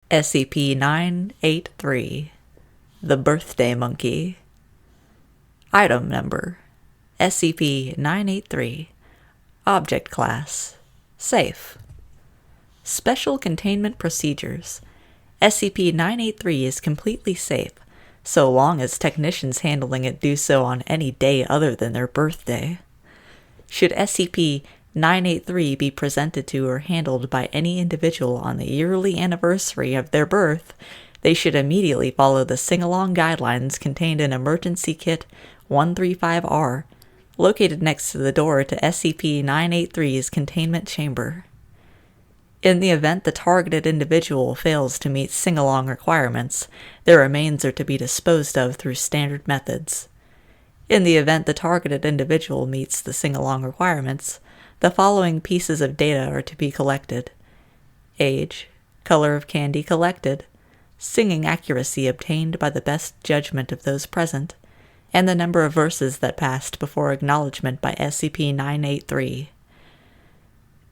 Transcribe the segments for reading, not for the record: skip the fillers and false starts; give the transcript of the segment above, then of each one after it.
SCP-983, the Birthday Monkey. Item Number: SCP-983. Object Class: Safe. Special Containment Procedures: SCP-983 is completely safe, so long as technicians handling it do so on any day other than their birthday. Should SCP-983 be presented to or handled by any individual on the yearly anniversary of their birth, they should immediately follow the sing-along guidelines contained in Emergency Kit 135-R, located next to the door to SCP-983's containment chamber. In the event the targeted individual fails to meet sing-along requirements, their remains are to be disposed of through standard methods. In the event the targeted individual meets the sing-along requirements, the following pieces of data are to be collected: age, color of candy collected, singing accuracy obtained by the best judgment of those present, and the number of verses that passed before acknowledgement by SCP-983.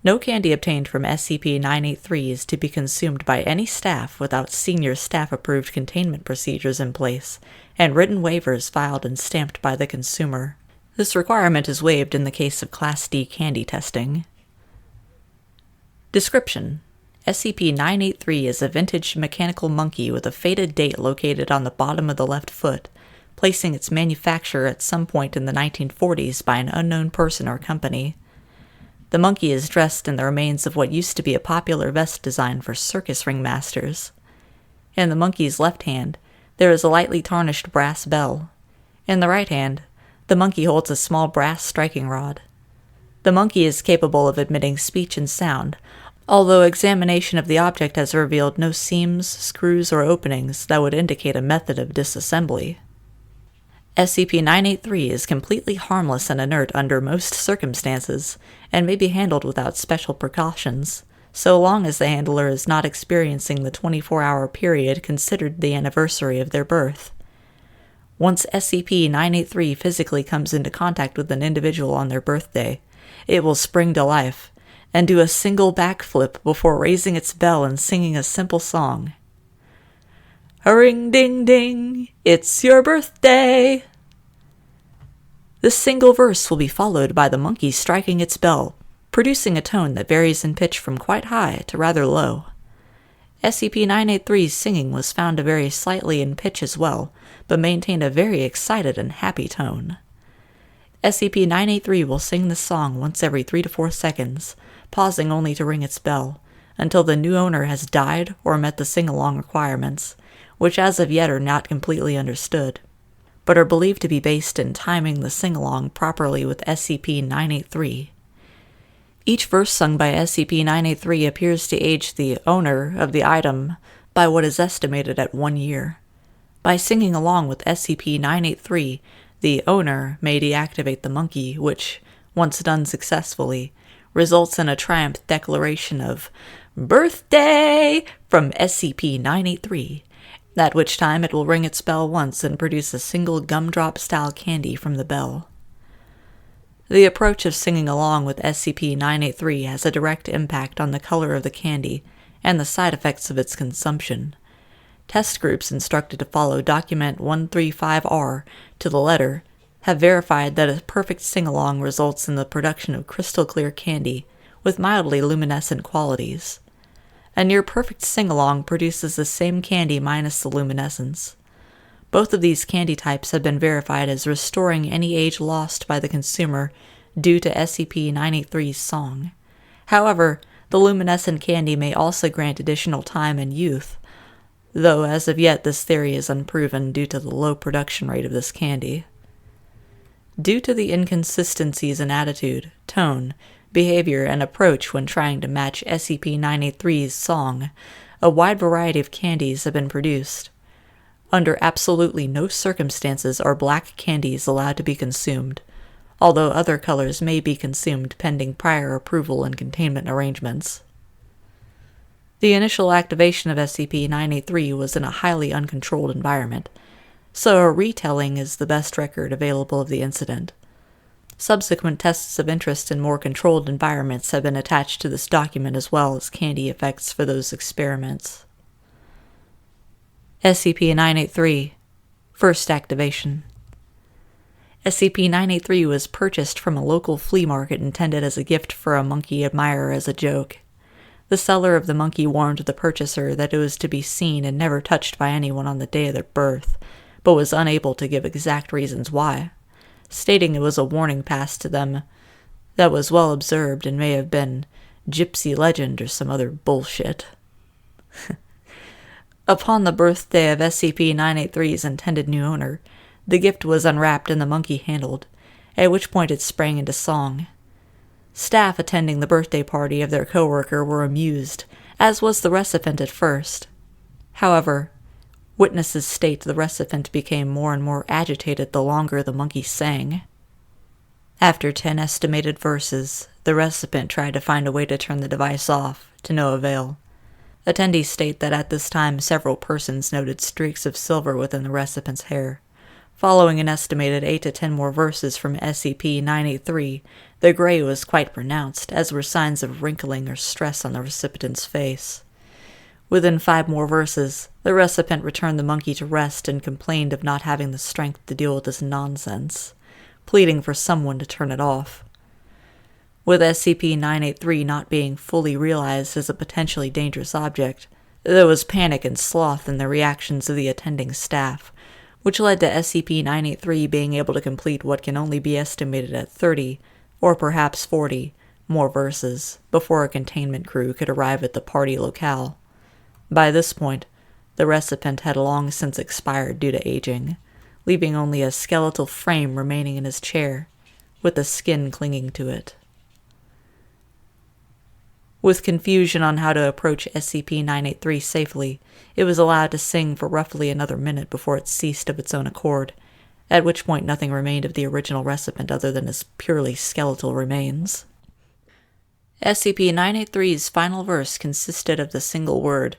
No candy obtained from SCP-983 is to be consumed by any staff without senior staff-approved containment procedures in place and written waivers filed and stamped by the consumer. This requirement is waived in the case of Class D candy testing. Description: SCP-983 is a vintage mechanical monkey with a faded date located on the bottom of the left foot, placing its manufacture at some point in the 1940s by an unknown person or company. The monkey is dressed in the remains of what used to be a popular vest design for circus ringmasters. In the monkey's left hand, there is a lightly tarnished brass bell. In the right hand, the monkey holds a small brass striking rod. The monkey is capable of emitting speech and sound, although examination of the object has revealed no seams, screws, or openings that would indicate a method of disassembly. SCP-983 is completely harmless and inert under most circumstances, and may be handled without special precautions, so long as the handler is not experiencing the 24-hour period considered the anniversary of their birth. Once SCP-983 physically comes into contact with an individual on their birthday, it will spring to life, and do a single backflip before raising its bell and singing a simple song. "A-ring-ding-ding, it's your birthday!" This single verse will be followed by the monkey striking its bell, producing a tone that varies in pitch from quite high to rather low. SCP-983's singing was found to vary slightly in pitch as well, but maintained a very excited and happy tone. SCP-983 will sing the song once every 3 to 4 seconds, pausing only to ring its bell, until the new owner has died or met the sing-along requirements, which as of yet are not completely understood, but are believed to be based in timing the sing-along properly with SCP-983. Each verse sung by SCP-983 appears to age the owner of the item by what is estimated at 1 year. By singing along with SCP-983, the owner may deactivate the monkey, which, once done successfully, results in a triumph declaration of "Birthday" from SCP-983, at which time it will ring its bell once and produce a single gumdrop-style candy from the bell. The approach of singing along with SCP-983 has a direct impact on the color of the candy and the side effects of its consumption. Test groups instructed to follow Document 135-R to the letter have verified that a perfect sing-along results in the production of crystal-clear candy with mildly luminescent qualities. A near-perfect sing-along produces the same candy minus the luminescence. Both of these candy types have been verified as restoring any age lost by the consumer due to SCP-983's song. However, the luminescent candy may also grant additional time and youth, though as of yet this theory is unproven due to the low production rate of this candy. Due to the inconsistencies in attitude, tone, behavior, and approach when trying to match SCP-983's song, a wide variety of candies have been produced. Under absolutely no circumstances are black candies allowed to be consumed, although other colors may be consumed pending prior approval and containment arrangements. The initial activation of SCP-983 was in a highly uncontrolled environment, so a retelling is the best record available of the incident. Subsequent tests of interest in more controlled environments have been attached to this document as well as candy effects for those experiments. SCP-983 First Activation. SCP-983 was purchased from a local flea market intended as a gift for a monkey admirer as a joke. The seller of the monkey warned the purchaser that it was to be seen and never touched by anyone on the day of their birth, but was unable to give exact reasons why, stating it was a warning passed to them that was well observed and may have been gypsy legend or some other bullshit. Upon the birthday of SCP-983's intended new owner, the gift was unwrapped and the monkey handled, at which point it sprang into song. Staff attending the birthday party of their coworker were amused, as was the recipient at first. However, witnesses state the recipient became more and more agitated the longer the monkey sang. After 10 estimated verses, the recipient tried to find a way to turn the device off, to no avail. Attendees state that at this time several persons noted streaks of silver within the recipient's hair. Following an estimated 8 to 10 more verses from SCP-983, the gray was quite pronounced, as were signs of wrinkling or stress on the recipient's face. Within 5 more verses, the recipient returned the monkey to rest and complained of not having the strength to deal with this nonsense, pleading for someone to turn it off. With SCP-983 not being fully realized as a potentially dangerous object, there was panic and sloth in the reactions of the attending staff, which led to SCP-983 being able to complete what can only be estimated at 30, or perhaps 40, more verses before a containment crew could arrive at the party locale. By this point, the recipient had long since expired due to aging, leaving only a skeletal frame remaining in his chair, with the skin clinging to it. With confusion on how to approach SCP-983 safely, it was allowed to sing for roughly another minute before it ceased of its own accord, at which point nothing remained of the original recipient other than his purely skeletal remains. SCP-983's final verse consisted of the single word,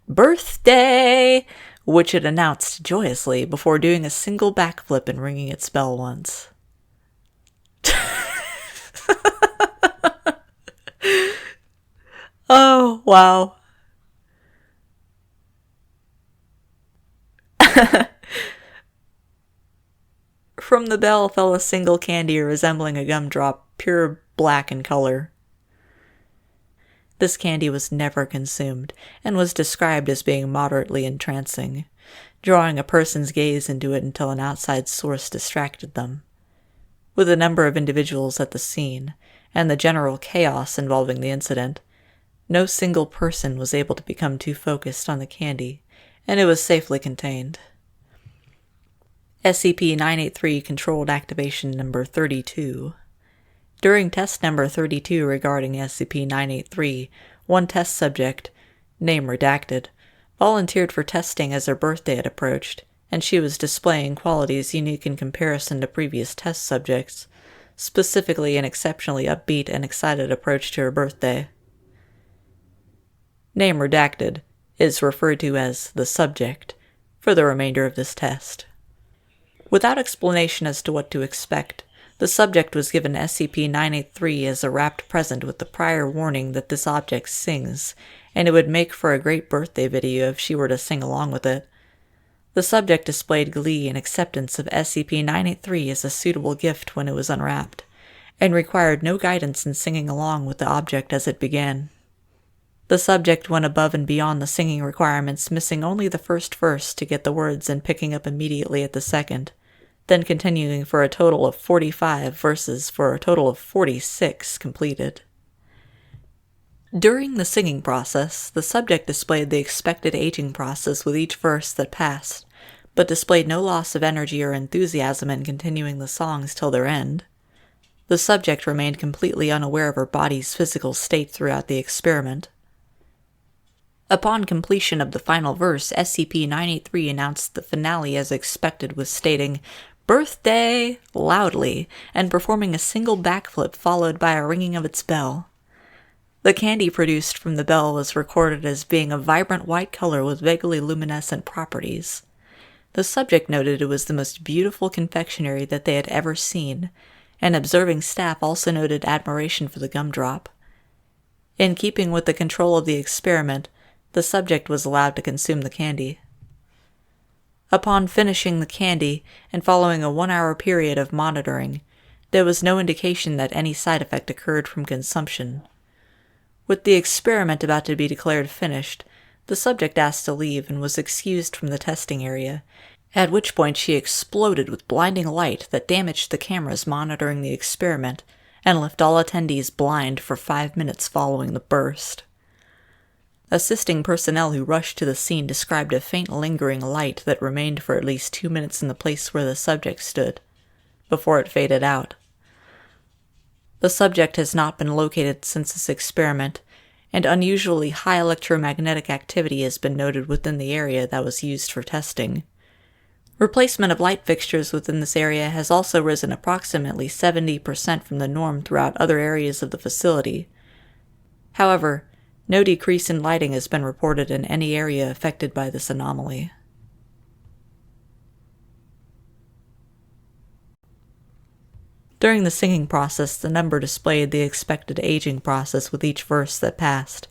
"Birthday!" which it announced joyously before doing a single backflip and ringing its bell once. Oh, wow. From the bell fell a single candy resembling a gumdrop, pure black in color. This candy was never consumed, and was described as being moderately entrancing, drawing a person's gaze into it until an outside source distracted them. With a number of individuals at the scene, and the general chaos involving the incident, no single person was able to become too focused on the candy, and it was safely contained. SCP-983 Controlled Activation Number 32. During test number 32 regarding SCP-983, one test subject, name redacted, volunteered for testing as her birthday had approached, and she was displaying qualities unique in comparison to previous test subjects, specifically an exceptionally upbeat and excited approach to her birthday. Name redacted is referred to as the subject for the remainder of this test. Without explanation as to what to expect, the subject was given SCP-983 as a wrapped present with the prior warning that this object sings, and it would make for a great birthday video if she were to sing along with it. The subject displayed glee and acceptance of SCP-983 as a suitable gift when it was unwrapped, and required no guidance in singing along with the object as it began. The subject went above and beyond the singing requirements, missing only the first verse to get the words and picking up immediately at the second, then continuing for a total of 45 verses for a total of 46 completed. During the singing process, the subject displayed the expected aging process with each verse that passed, but displayed no loss of energy or enthusiasm in continuing the songs till their end. The subject remained completely unaware of her body's physical state throughout the experiment. Upon completion of the final verse, SCP-983 announced the finale as expected with stating, "Birthday!" loudly, and performing a single backflip followed by a ringing of its bell. The candy produced from the bell was recorded as being a vibrant white color with vaguely luminescent properties. The subject noted it was the most beautiful confectionery that they had ever seen, and observing staff also noted admiration for the gumdrop. In keeping with the control of the experiment, the subject was allowed to consume the candy. Upon finishing the candy and following a 1-hour period of monitoring, there was no indication that any side effect occurred from consumption. With the experiment about to be declared finished, the subject asked to leave and was excused from the testing area, at which point she exploded with blinding light that damaged the cameras monitoring the experiment and left all attendees blind for 5 minutes following the burst. Assisting personnel who rushed to the scene described a faint lingering light that remained for at least 2 minutes in the place where the subject stood, before it faded out. The subject has not been located since this experiment, and unusually high electromagnetic activity has been noted within the area that was used for testing. Replacement of light fixtures within this area has also risen approximately 70% from the norm throughout other areas of the facility. However, no decrease in lighting has been reported in any area affected by this anomaly. During the singing process, the number displayed the expected aging process with each verse that passed,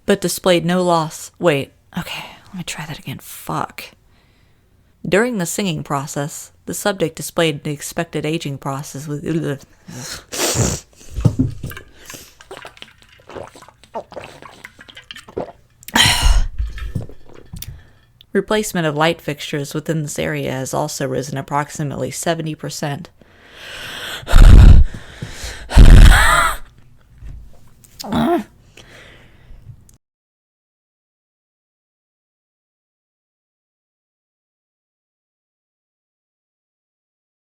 but displayed no loss. Wait, okay, let me try that again. Fuck. During the singing process, the subject displayed the expected aging process with replacement of light fixtures within this area has also risen approximately 70%.